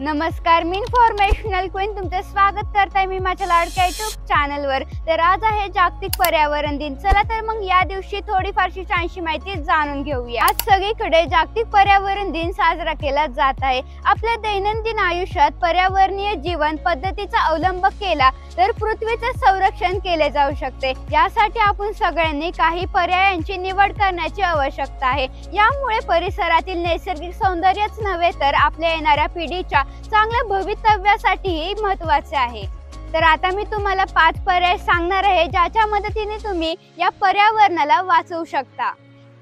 नमस्कार, मी informational queen तुमचं स्वागत करताय मी माझ्या लाडक्या युट्यूब चॅनलवर। तर आज आहे जागतिक पर्यावरण दिन। चला तर मग या दिवशी थोडीफारशी छानशी माहिती जाणून घेऊया। आज सगळीकडे जागतिक पर्यावरण दिन साजरा केला जात आहे। आपल्या दैनंदिन आयुष्यात पर्यावरणीय जीवन पद्धतीचा अवलंब केला तर पृथ्वीचे संरक्षण केले जाऊ शकते। यासाठी आपण सगळ्यांनी काही पर्यायांची निवड करण्याची आवश्यकता आहे। यामुळे परिसरातील नैसर्गिक सौंदर्यच नव्हे तर आपल्या येणाऱ्या पिढीच्या चांगल्या भवितव्यासाठीही महत्त्वाचे आहे। तर आता मी तुम्हाला 5 पर्याय सांगणार आहे ज्याच्या मदतीने तुम्ही या पर्यावरणाला वाचवू शकता।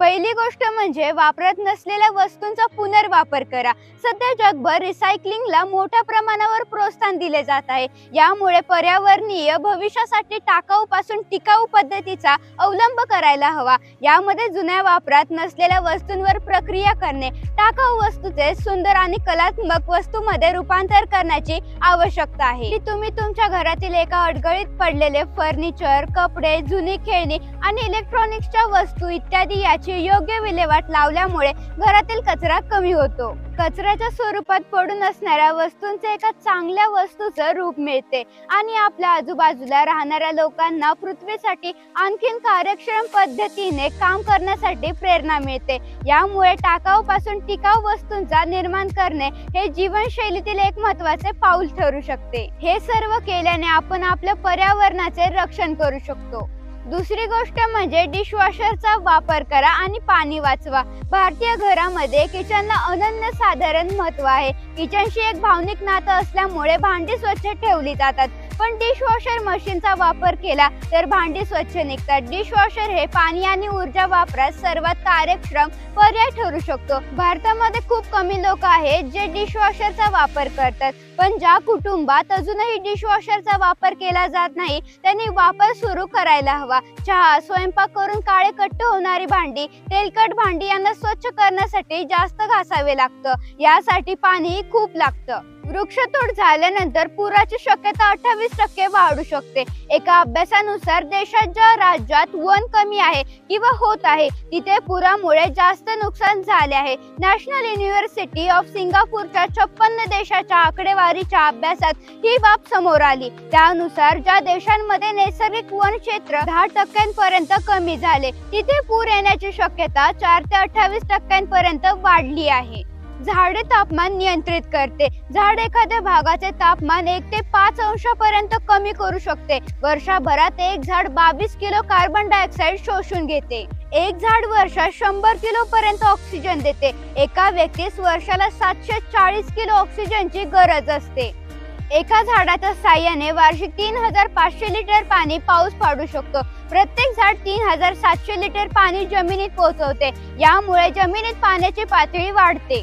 पहिली गोष्ट म्हणजे वापरत नसलेल्या वस्तूंचा पुनर्वापर करा। सध्या जगभर रिसायकलिंगला मोठ्या प्रमाणावर प्रोत्साहन दिले जात आहे। यामुळे पर्यावरणीय भविष्यासाठी टाकाऊपासून टिकाऊ पद्धतीचा अवलंब करायला हवा। यामध्ये जुन्या वापरात नसलेल्या वस्तूंवर प्रक्रिया करणे, टाकाऊ वस्तूचे सुंदर आणि कलात्मक वस्तूंमध्ये रूपांतर करण्याची आवश्यकता आहे। तुम्ही तुमच्या घरातील एका अडगळीत पडलेले फर्निचर, कपडे, जुनी खेळणी आणि इलेक्ट्रॉनिक्सच्या वस्तू इत्यादी याची योग्य विल्हेवाट लावल्यामुळे घरातील कचरा कमी होतो। कचऱ्याच्या स्वरूपात पडून असणाऱ्या वस्तूंचे एका चांगल्या वस्तूचं रूप मिळते आणि आपल्या आजूबाजूला राहणाऱ्या लोकांना पृथ्वीसाठी आणखीन कार्यक्षम पद्धतीने काम करण्यासाठी प्रेरणा मिळते। यामुळे टाकाऊपासून टिकाऊ वस्तूंचा निर्माण करणे हे जीवनशैलीतील एक महत्त्वाचे पाऊल ठरू शकते। हे सर्व केल्याने आपण आपल्या पर्यावरणाचे रक्षण करू शकतो। दुसरी गोष्ट म्हणजे डिशवॉशरचा वापर करा आणि पाणी वाचवा। भारतीय घरामध्ये किचनला अनन्यसाधारण महत्त्व आहे। किचनशी एक भावनिक नातं असल्यामुळे भांडी स्वच्छ ठेवली जातात, पण डिशवॉशर मशीनचा वापर केला तर भांडी स्वच्छ निघतात। डिशवॉशर हे पाणी आणि ऊर्जा वापरात सर्वात कार्यक्षम पर्याय ठरू शकतो। भारतामध्ये खूप कमी लोक आहेत जे डिशवॉशरचा वापर करतात, पण ज्या कुटुंबात अजूनही डिशवॉशरचा वापर केला जात नाही त्यांनी वापर सुरू करायला हवा। चहा, स्वयंपाक करून काळे कट्ट होणारी भांडी, तेलकट भांडी यांना स्वच्छ करण्यासाठी जास्त घासावे लागतं। यासाठी पाणी खूप लागतं। वृक्षतोड झाल्यानंतर पुराची शक्यता 28% वाढू शकते। एका अभ्यासानुसार देशात ज्या राज्यात वन कमी आहे किंवा होत आहे तिथे पुरामुळे जास्त नुकसान झाले आहे। नॅशनल युनिव्हर्सिटी ऑफ सिंगापूरच्या 56 देशाच्या आकडेवारीच्या अभ्यासात ही बाब समोर आली। त्यानुसार ज्या देशांमध्ये नैसर्गिक वन क्षेत्र 10% पर्यंत कमी झाले तिथे पूर येण्याची शक्यता 4 ते 28% वाढली आहे। झाडे तापमान नियंत्रित करते। झाड एखाद्या भागाचे तापमान 1 ते 5 अंशापर्यंत कमी करू शकते। वर्षभरात एक झाड 22 किलो कार्बन डायऑक्साईड शोषून घेते। एक झाड वर्षात 100 किलो पर्यंत ऑक्सिजन देते। एका व्यक्तीस वर्षाला 740 किलो ऑक्सिजनची गरज असते। एका झाडाच्या साह्याने वार्षिक 3500 लिटर पाणी पाऊस पाडू शकतो। प्रत्येक झाड 3700 लिटर पाणी जमिनीत पोहोचवते। यामुळे जमिनीत पाण्याची पातळी वाढते।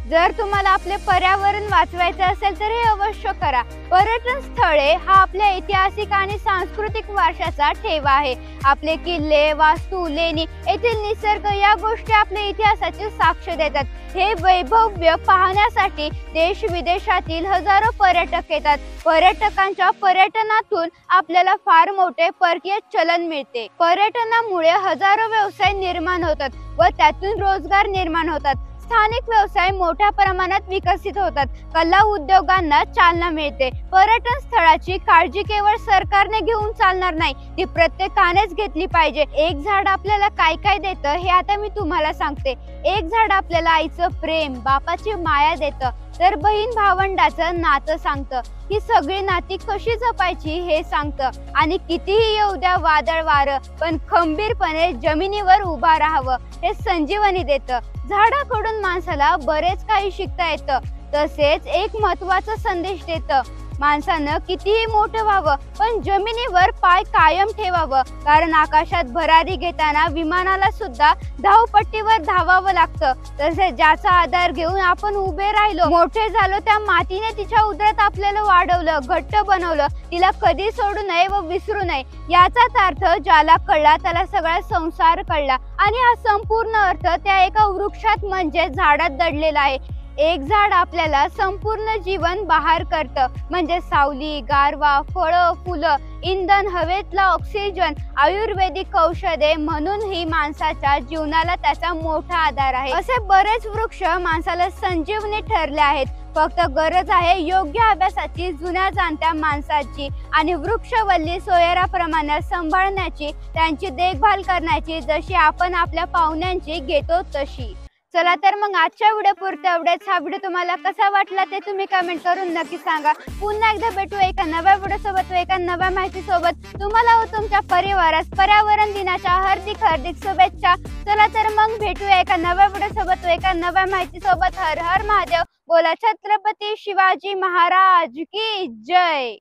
जर तुम्हाला आपले पर्यावरण वाचवायचे असेल तर हे अवश्य करा। पर्यटन स्थळे हा आपल्या ऐतिहासिक आणि सांस्कृतिक वारशाचा ठेवा आहे। आपले किल्ले, वास्तू, लेणी येथील निसर्ग या गोष्टी आपल्या इतिहासाची साक्ष देतात। हे वैभव्य पाहण्यासाठी देश विदेशातील हजारो पर्यटक येतात। पर्यटकांच्या पर्यटनातून आपल्याला फार मोठे परकीय चलन मिळते। पर्यटनामुळे हजारो व्यवसाय निर्माण होतात व त्यातून रोजगार निर्माण होतात। स्थानिक व्यवसाय मोठ्या प्रमाणात विकसित होतात। कला उद्योगांना चालना मिळते। पर्यटन स्थळाची काळजी केवळ सरकारने घेऊन चालणार नाही, ती प्रत्येकानेच घेतली पाहिजे। एक झाड आपल्याला काय काय देतं हे आता मी तुम्हाला सांगते। एक झाड आपल्याला आईचं प्रेम, बापाची माया देतं, तर बहीण भावंडाचं नातं सांगतं। ही सगळी नाती कशी जपायची हे सांगतं आणि कितीही येऊ द्या वादळ वारं पण खंबीरपणे जमिनीवर उभा राहावं हे संजीवनी देतं। झाडाकडून माणसाला बरेच काही शिकता येतं, तसेच एक महत्त्वाचा संदेश देतं। माणसानं कितीही मोठं व्हावं पण जमिनीवर पाय कायम ठेवावं, कारण आकाशात भरारी घेताना विमानाला सुद्धा धावपट्टीवर धावावं लागतं। तसेच ज्याचा आधार घेऊन आपण उभे राहिलो, मोठे झालो, त्या मातीने तिच्या उदरात आपल्याला वाढवलं, घट्ट बनवलं, तिला कधी सोडू नये व विसरू नये। याचाच अर्थ ज्याला कळला त्याला सगळा संसार कळला आणि हा संपूर्ण अर्थ त्या एका वृक्षात म्हणजे झाडात दडलेला आहे। एक झाड आपल्याला संपूर्ण जीवन बहार करतं, म्हणजे सावली, गारवा, फळं, फुलं, इंधन, हवेतला ऑक्सिजन, आयुर्वेदिक औषधे, म्हणून ही माणसाच्या जीवनाला त्याचा मोठा आधार आहे. असे बरेच वृक्ष माणसाला संजीवनी ठरले आहेत. फक्त गरज आहे योग्य अभ्यासाची, जुन्या जाणत्या माणसाची आणि वृक्षवल्ली सोयराप्रमाणे सांभाळण्याची, त्यांची देखभाल करण्याची, जशी आपण आपल्या पाहुण्यांची घेतो तशी. चला तर मग आजच्या व्हिडिओ पुरते एवढेच. हा व्हिडिओ तुम्हाला कसा वाटला ते तुम्ही कमेंट करून नक्की सांगा. पुन्हा एकदा भेटू एका नव्या व्हिडिओ सोबत, एका नव्या माहिती सोबत. तुम्हाला व तुमच्या परिवारास पर्यावरण दिनाच्या हार्दिक हार्दिक शुभेच्छा. चला तर मग भेटूया एका नव्या व्हिडिओ सोबत, एका नव्या माहिती सोबत. हर हर महादेव. बोला छत्रपती शिवाजी महाराज की जय.